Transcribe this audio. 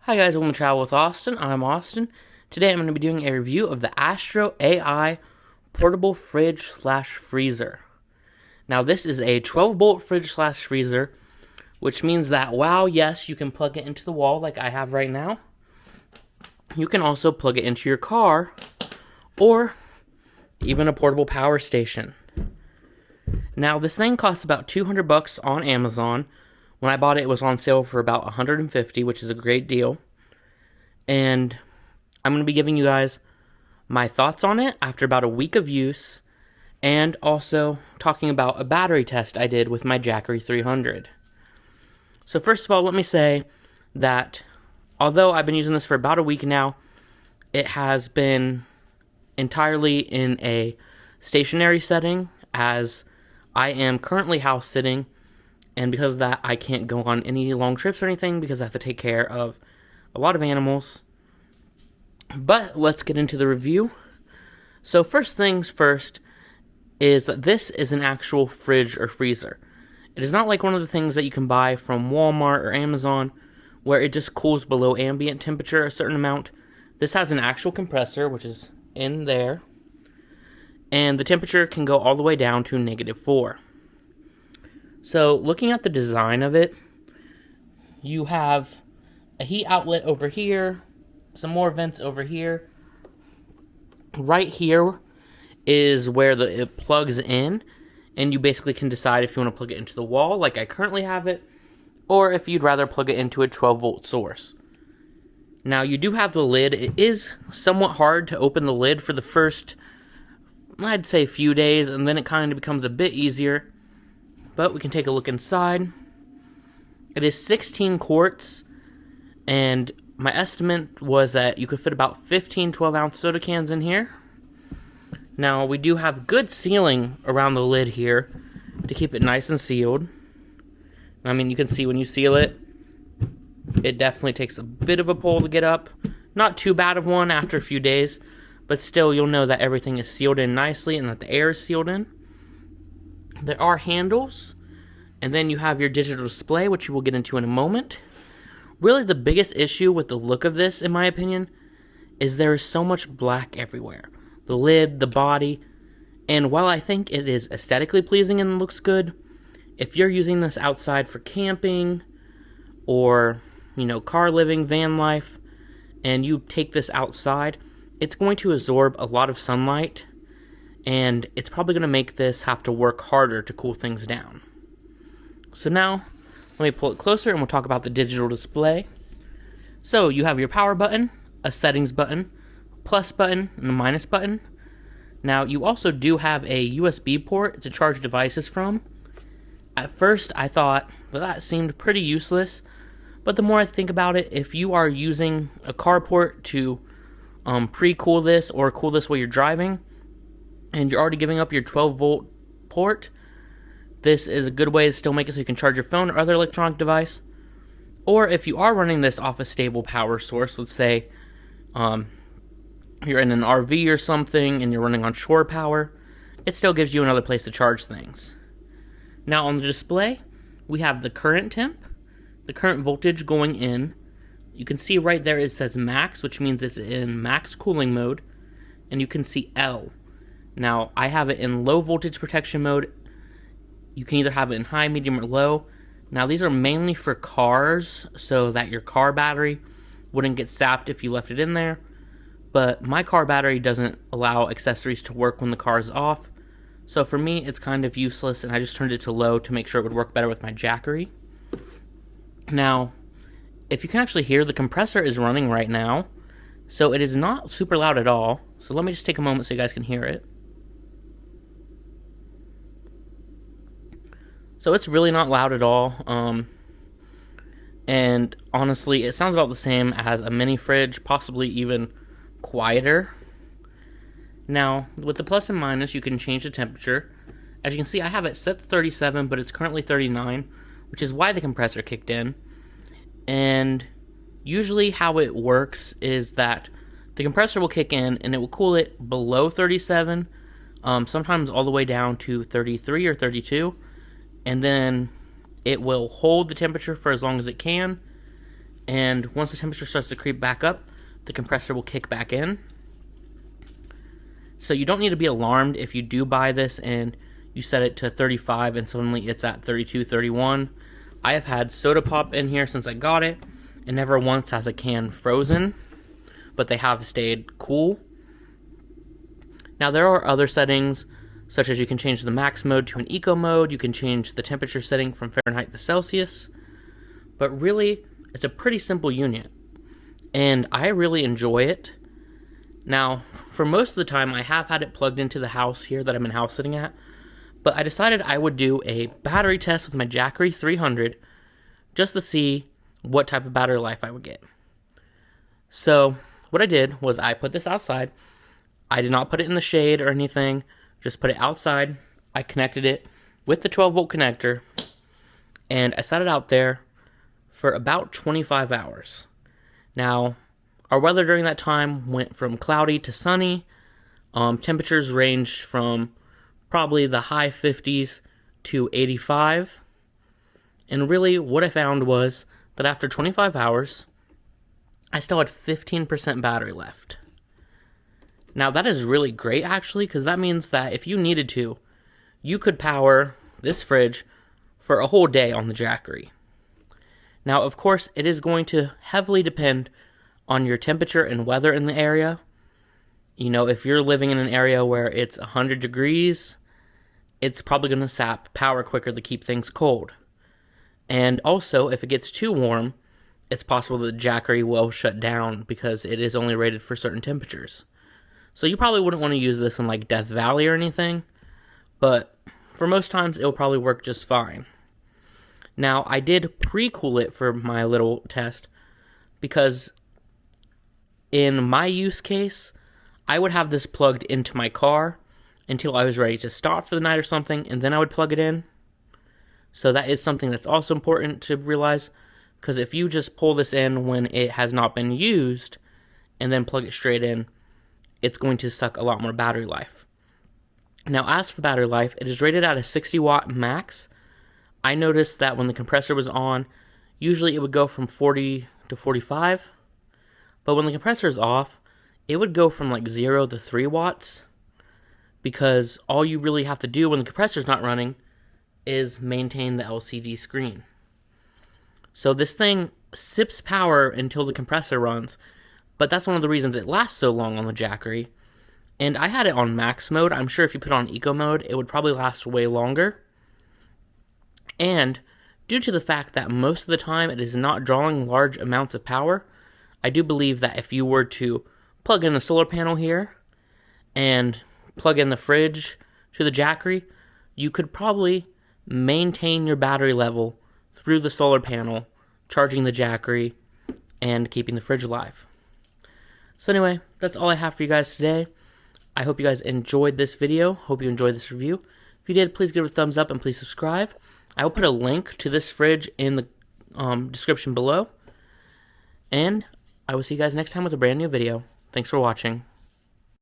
Hi guys, welcome to Travel with Austin. I'm Austin. Today I'm going to be doing a review of the AstroAI portable fridge/freezer. Now this is a 12-volt fridge/freezer, which means that while yes, you can plug it into the wall like I have right now, you can also plug it into your car or even a portable power station. Now this thing costs about $200 on Amazon. When I bought it, it was on sale for about $150, which is a great deal. And I'm going to be giving you guys my thoughts on it after about a week of use, and also talking about a battery test I did with my Jackery 300. So first of all, let me say that although I've been using this for about a week now, it has been entirely in a stationary setting, as I am currently house sitting. And because of that, I can't go on any long trips or anything because I have to take care of a lot of animals. But let's get into the review. So first things first is that this is an actual fridge or freezer. It is not like one of the things that you can buy from Walmart or Amazon where it just cools below ambient temperature a certain amount. This has an actual compressor, which is in there. And the temperature can go all the way down to -4. So, looking at the design of it, you have a heat outlet over here, some more vents over here. Right here is where it plugs in, and you basically can decide if you want to plug it into the wall, like I currently have it, or if you'd rather plug it into a 12-volt source. Now, you do have the lid. It is somewhat hard to open the lid for the first, I'd say, few days, and then it kind of becomes a bit easier. But we can take a look inside. It is 16 quarts, and my estimate was that you could fit about 15 12-ounce soda cans in here. Now, we do have good sealing around the lid here to keep it nice and sealed. I mean, you can see when you seal it, it definitely takes a bit of a pull to get up. Not too bad of one after a few days, but still you'll know that everything is sealed in nicely and that the air is sealed in. There are handles, and then you have your digital display, which we will get into in a moment. Really, the biggest issue with the look of this, in my opinion, is there is so much black everywhere. The lid, the body, and while I think it is aesthetically pleasing and looks good, if you're using this outside for camping or, car living, van life, and you take this outside, it's going to absorb a lot of sunlight, and it's probably going to make this have to work harder to cool things down. So now, let me pull it closer and we'll talk about the digital display. So you have your power button, a settings button, plus button, and a minus button. Now you also do have a USB port to charge devices from. At first I thought that seemed pretty useless, but the more I think about it, if you are using a carport to pre-cool this or cool this while you're driving, and you're already giving up your 12-volt port, this is a good way to still make it so you can charge your phone or other electronic device. Or if you are running this off a stable power source, let's say you're in an RV or something and you're running on shore power, it still gives you another place to charge things. Now on the display, we have the current temp, the current voltage going in. You can see right there it says max, which means it's in max cooling mode, and you can see L. Now, I have it in low voltage protection mode. You can either have it in high, medium, or low. Now, these are mainly for cars, so that your car battery wouldn't get sapped if you left it in there. But my car battery doesn't allow accessories to work when the car is off. So for me, it's kind of useless, and I just turned it to low to make sure it would work better with my Jackery. Now, if you can actually hear, the compressor is running right now. So it is not super loud at all. So let me just take a moment so you guys can hear it. So it's really not loud at all, and honestly, it sounds about the same as a mini fridge, possibly even quieter. Now, with the plus and minus, you can change the temperature. As you can see, I have it set to 37, but it's currently 39, which is why the compressor kicked in. And usually how it works is that the compressor will kick in, and it will cool it below 37, sometimes all the way down to 33 or 32. And then it will hold the temperature for as long as it can, And once the temperature starts to creep back up, the compressor will kick back in. So you don't need to be alarmed if you do buy this and you set it to 35 and suddenly it's at 32, 31. I have had soda pop in here since I got it, and never once has a can frozen, but they have stayed cool. Now there are other settings, such as you can change the max mode to an eco mode, you can change the temperature setting from Fahrenheit to Celsius, but really, it's a pretty simple unit, and I really enjoy it. Now, for most of the time, I have had it plugged into the house here that I'm in house sitting at, but I decided I would do a battery test with my Jackery 300 just to see what type of battery life I would get. So, what I did was I put this outside. I did not put it in the shade or anything, just put it outside. I connected it with the 12-volt connector, and I set it out there for about 25 hours. Now, our weather during that time went from cloudy to sunny. Temperatures ranged from probably the high 50s to 85. And really, what I found was that after 25 hours, I still had 15% battery left. Now, that is really great, actually, because that means that if you needed to, you could power this fridge for a whole day on the Jackery. Now, of course, it is going to heavily depend on your temperature and weather in the area. You know, if you're living in an area where it's 100 degrees, it's probably going to sap power quicker to keep things cold. And also, if it gets too warm, it's possible that the Jackery will shut down because it is only rated for certain temperatures. So you probably wouldn't want to use this in like Death Valley or anything, but for most times it will probably work just fine. Now, I did pre-cool it for my little test because in my use case, I would have this plugged into my car until I was ready to stop for the night or something, and then I would plug it in. So that is something that's also important to realize, because if you just pull this in when it has not been used and then plug it straight in, it's going to suck a lot more battery life. Now, as for battery life, it is rated at a 60 watt max. I noticed that when the compressor was on, usually it would go from 40 to 45, but when the compressor is off, it would go from like 0 to 3 watts, because all you really have to do when the compressor's not running is maintain the LCD screen. So this thing sips power until the compressor runs, but that's one of the reasons it lasts so long on the Jackery. And I had it on max mode. I'm sure if you put it on eco mode, it would probably last way longer. And due to the fact that most of the time it is not drawing large amounts of power, I do believe that if you were to plug in a solar panel here and plug in the fridge to the Jackery, you could probably maintain your battery level through the solar panel, charging the Jackery and keeping the fridge alive. So anyway, that's all I have for you guys today. I hope you guys enjoyed this video. Hope you enjoyed this review. If you did, please give it a thumbs up and please subscribe. I will put a link to this fridge in the description below. And I will see you guys next time with a brand new video. Thanks for watching.